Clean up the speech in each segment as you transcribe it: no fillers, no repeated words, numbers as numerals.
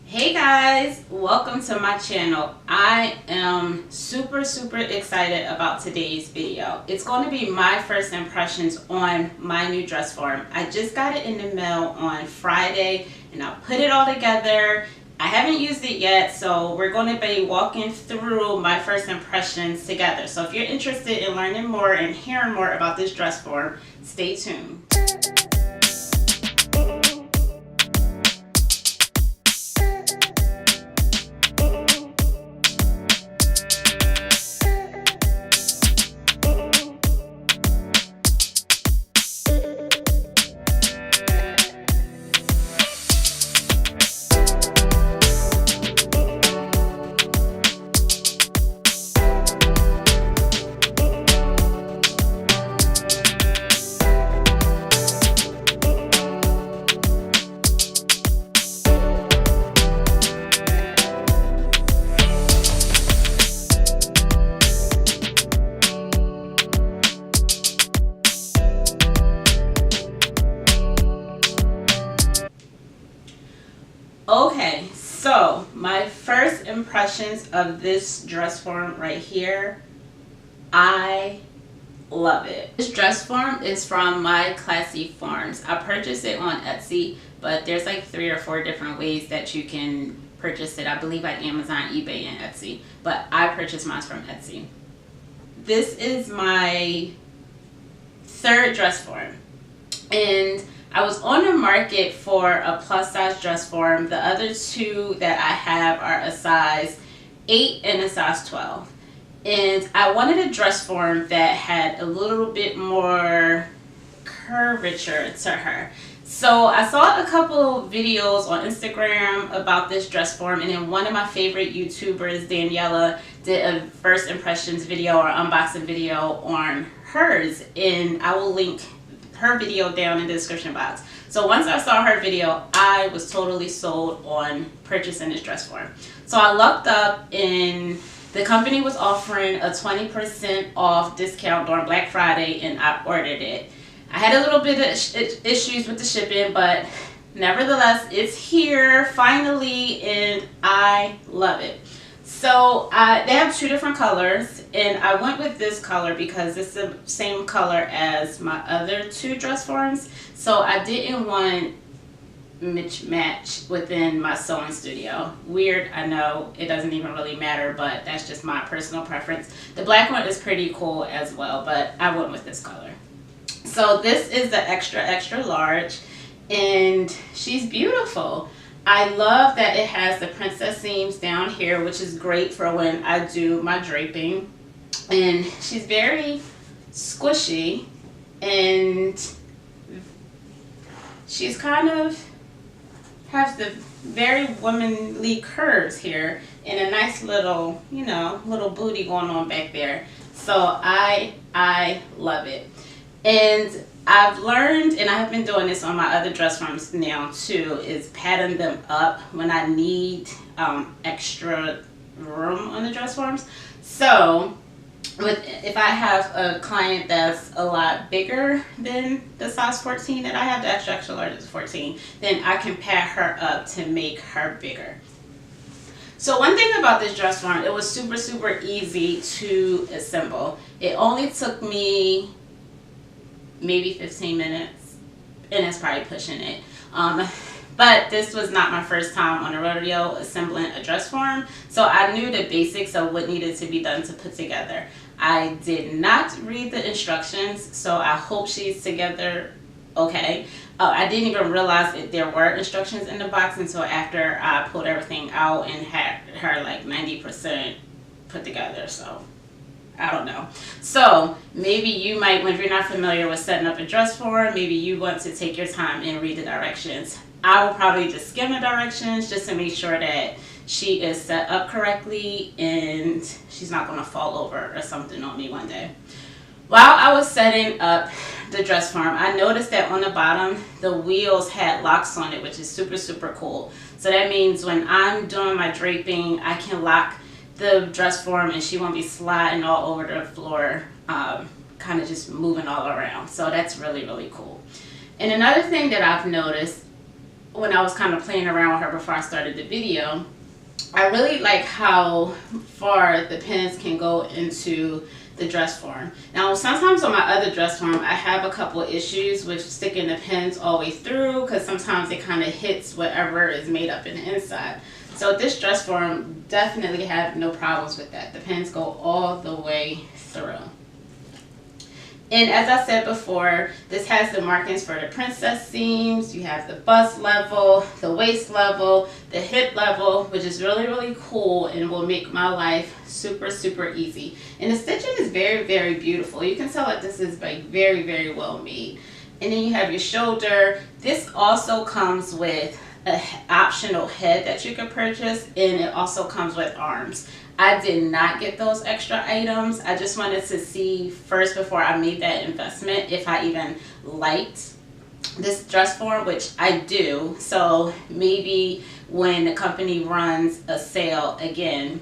Hey guys, welcome to my channel. I am super excited about today's video. It's going to be my first impressions on my new dress form. I just got it in the mail on Friday and I put it all together. I haven't used it yet, so we're going to be walking through my first impressions together. So if you're interested in learning more and hearing more about this dress form, stay tuned. Okay, so my first impressions of this dress form right here, I love it. This dress form is from My Classy Forms. I purchased it on Etsy, but there's like 3 or 4 different ways that you can purchase it. I believe at Amazon, eBay, and Etsy, but I purchased mine from Etsy. This is my 3rd dress form, and I was on the market for a plus size dress form. The other 2 that I have are a size 8 and a size 12. And I wanted a dress form that had a little bit more curvature to her. So I saw a couple videos on Instagram about this dress form, and then one of my favorite YouTubers, Daniela, did a first impressions video or unboxing video on hers, and I will link her video down in the description box. So once I saw her video, I was totally sold on purchasing this dress form. So I looked up, and the company was offering a 20% off discount during Black Friday, and I ordered it. I had a little bit of issues with the shipping, but nevertheless, it's here finally, and I love it. So they have 2 different colors, and I went with this color because it's the same color as my other 2 dress forms. So I didn't want mismatch within my sewing studio. Weird, I know, it doesn't even really matter, but that's just my personal preference. The black one is pretty cool as well, but I went with this color. So this is the extra large, and she's beautiful. I love that it has the princess seams down here, which is great for when I do my draping. And she's very squishy, and she's kind of has the very womanly curves here, and a nice little, you know, little booty going on back there. So I love it. And I've learned, and I have been doing this on my other dress forms now too, is padding them up when I need extra room on the dress forms. So if I have a client that's a lot bigger than the size 14 that I have, the extra large is 14, then I can pad her up to make her bigger. So one thing about this dress form, it was super easy to assemble. It only took me maybe 15 minutes, and that's probably pushing it. But this was not my first time on a rodeo assembling a dress form, so I knew the basics of what needed to be done to put together. I did not read the instructions, so I hope she's together okay. I didn't even realize that there were instructions in the box until after I pulled everything out and had her like 90% put together, so I don't know. So maybe you might, when you're not familiar with setting up a dress form, maybe you want to take your time and read the directions. I will probably just skim the directions just to make sure that she is set up correctly and she's not going to fall over or something on me one day. While I was setting up the dress form, I noticed that on the bottom the wheels had locks on it, which is super cool. So that means when I'm doing my draping, I can lock the dress form and she won't be sliding all over the floor, kind of just moving all around. So that's really cool. And another thing that I've noticed when I was kind of playing around with her before I started the video, I really like how far the pins can go into the dress form. Now sometimes on my other dress form I have a couple issues with sticking the pins all the way through, because sometimes it kind of hits whatever is made up in the inside. So this dress form definitely have no problems with that. The pins go all the way through. And as I said before, this has the markings for the princess seams. You have the bust level, the waist level, the hip level, which is really, really cool and will make my life super, super easy. And the stitching is very, very beautiful. You can tell that this is like very, very well made. And then you have your shoulder. This also comes with an optional head that you can purchase, and it also comes with arms. I did not get those extra items. I just wanted to see first, before I made that investment, if I even liked this dress form, which I do. So maybe when the company runs a sale again,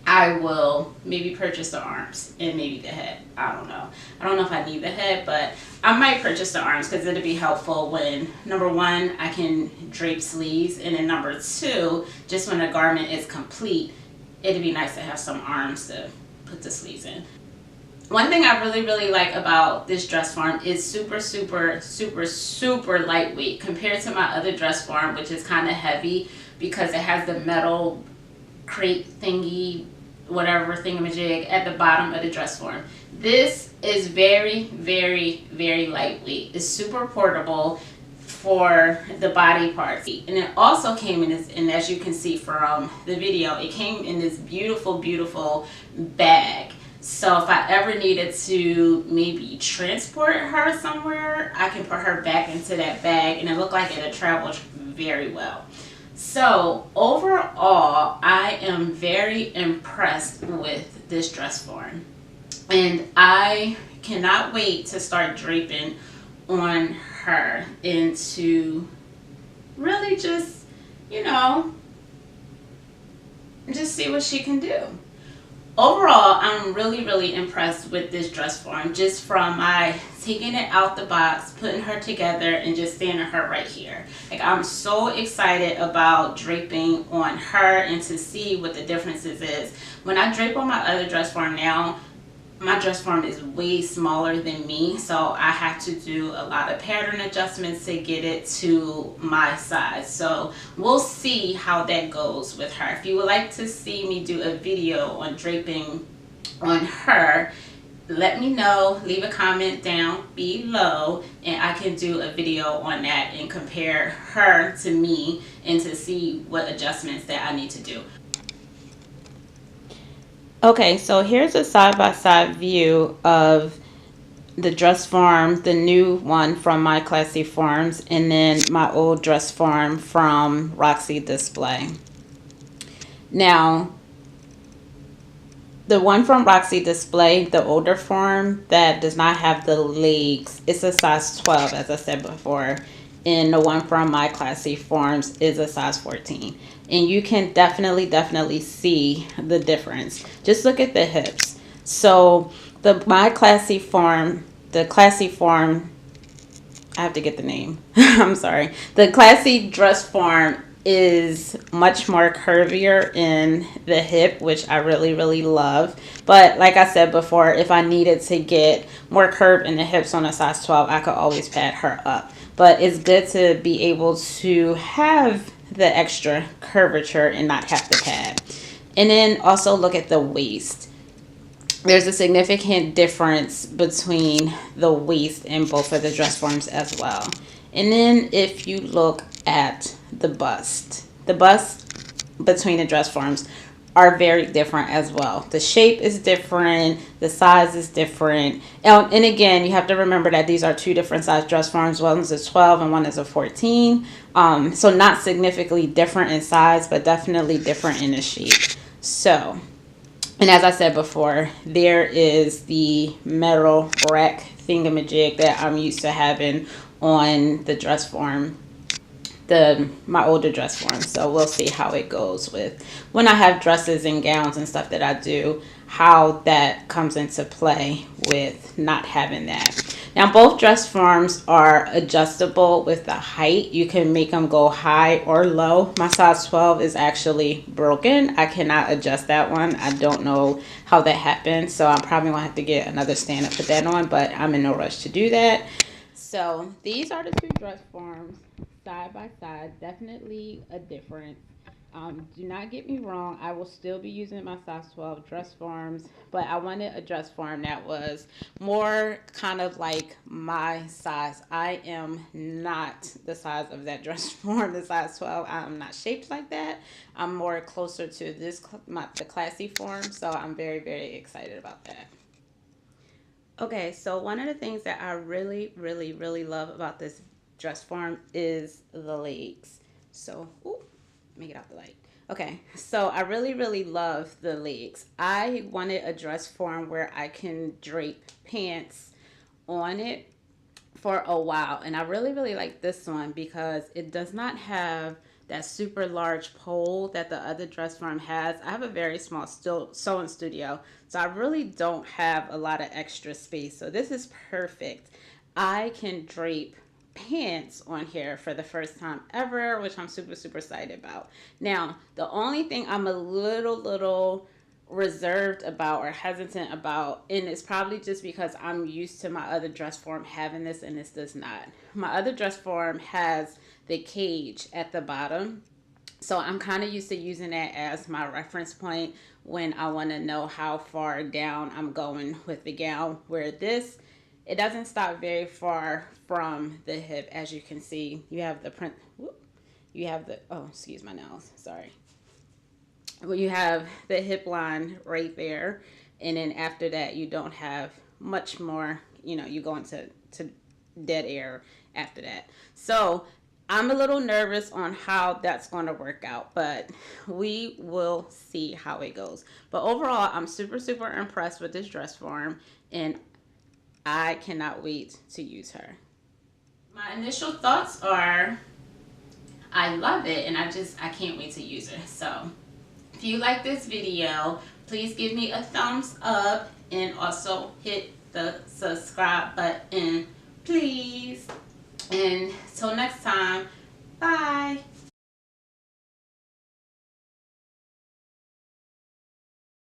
I will maybe purchase the arms and maybe the head. I don't know. I don't know if I need the head, but I might purchase the arms because it'll be helpful when, number one, I can drape sleeves, and then number two, just when a garment is complete, it'd be nice to have some arms to put the sleeves in. One thing I really, really like about this dress form is super, super, super, super lightweight compared to my other dress form, which is kind of heavy because it has the metal crate thingy, whatever thingamajig at the bottom of the dress form. This is very, very, very lightweight. It's super portable for the body parts, and it also came in this, and as you can see from the video, it came in this beautiful, beautiful bag. So if I ever needed to maybe transport her somewhere, I can put her back into that bag, and it looked like it'll travel very well. So overall, I am very impressed with this dress form, and I cannot wait to start draping on her and to really just, you know, just see what she can do. Overall, I'm really, really impressed with this dress form, just from my taking it out the box, putting her together, and just standing her right here. Like, I'm so excited about draping on her and to see what the differences is. When I drape on my other dress form now, my dress form is way smaller than me, so I have to do a lot of pattern adjustments to get it to my size. So we'll see how that goes with her. If you would like to see me do a video on draping on her, let me know. Leave a comment down below and I can do a video on that and compare her to me and to see what adjustments that I need to do. Okay, so here's a side-by-side view of the dress form, the new one from My Classy Forms, and then my old dress form from Roxy Display. Now, the one from Roxy Display, the older form that does not have the legs, it's a size 12, as I said before. And the one from My Classy Forms is a size 14. And you can definitely see the difference. Just look at the hips. So the My Classy Form, the Classy Form, I have to get the name. I'm sorry. The Classy dress form is much more curvier in the hip, which I really, really love. But like I said before, if I needed to get more curve in the hips on a size 12, I could always pad her up. But it's good to be able to have the extra curvature and not have to pad. And then also look at the waist. There's a significant difference between the waist in both of the dress forms as well. And then if you look at the bust between the dress forms are very different as well. The shape is different, the size is different. And again, you have to remember that these are two different size dress forms. One is a 12 and one is a 14. So not significantly different in size, but definitely different in the shape. So, and as I said before, there is the metal rack thingamajig that I'm used to having on the dress form, my older dress form. So we'll see how it goes with when I have dresses and gowns and stuff that I do, how that comes into play with not having that. Now both dress forms are adjustable with the height. You can make them go high or low. My size 12 is actually broken. I cannot adjust that one. I don't know how that happened, so I'm probably gonna have to get another stand to put that on, but I'm in no rush to do that. So these are the two dress forms side by side. Definitely a difference. Do not get me wrong, I will still be using my size 12 dress forms, but I wanted a dress form that was more kind of like my size. I am not the size of that dress form, the size 12. I'm not shaped like that. I'm more closer to the classy form, so I'm very, very excited about that. Okay, so one of the things that I really, really, really love about this dress form is the legs. So, ooh, let me get out the light. Okay, so I really, really love the legs. I wanted a dress form where I can drape pants on it for a while, and I really, really like this one because it does not have that super large pole that the other dress form has. I have a very small sewing studio, so I really don't have a lot of extra space, so this is perfect. I can drape pants on here for the first time ever, which I'm super, super excited about. Now, the only thing I'm a little reserved about or hesitant about, and it's probably just because I'm used to my other dress form having this and this does not. My other dress form has the cage at the bottom, so I'm kind of used to using that as my reference point when I want to know how far down I'm going with the gown, where this, it doesn't stop very far from the hip. As you can see, you have the print, you have the, oh, excuse my nails, sorry. Well, you have the hip line right there, and then after that you don't have much more, you go into dead air after that. So I'm a little nervous on how that's going to work out, but we will see how it goes. But overall, I'm super, super impressed with this dress form, and I cannot wait to use her. My initial thoughts are I love it, and I can't wait to use her. So if you like this video, please give me a thumbs up and also hit the subscribe button, please. And till next time, bye.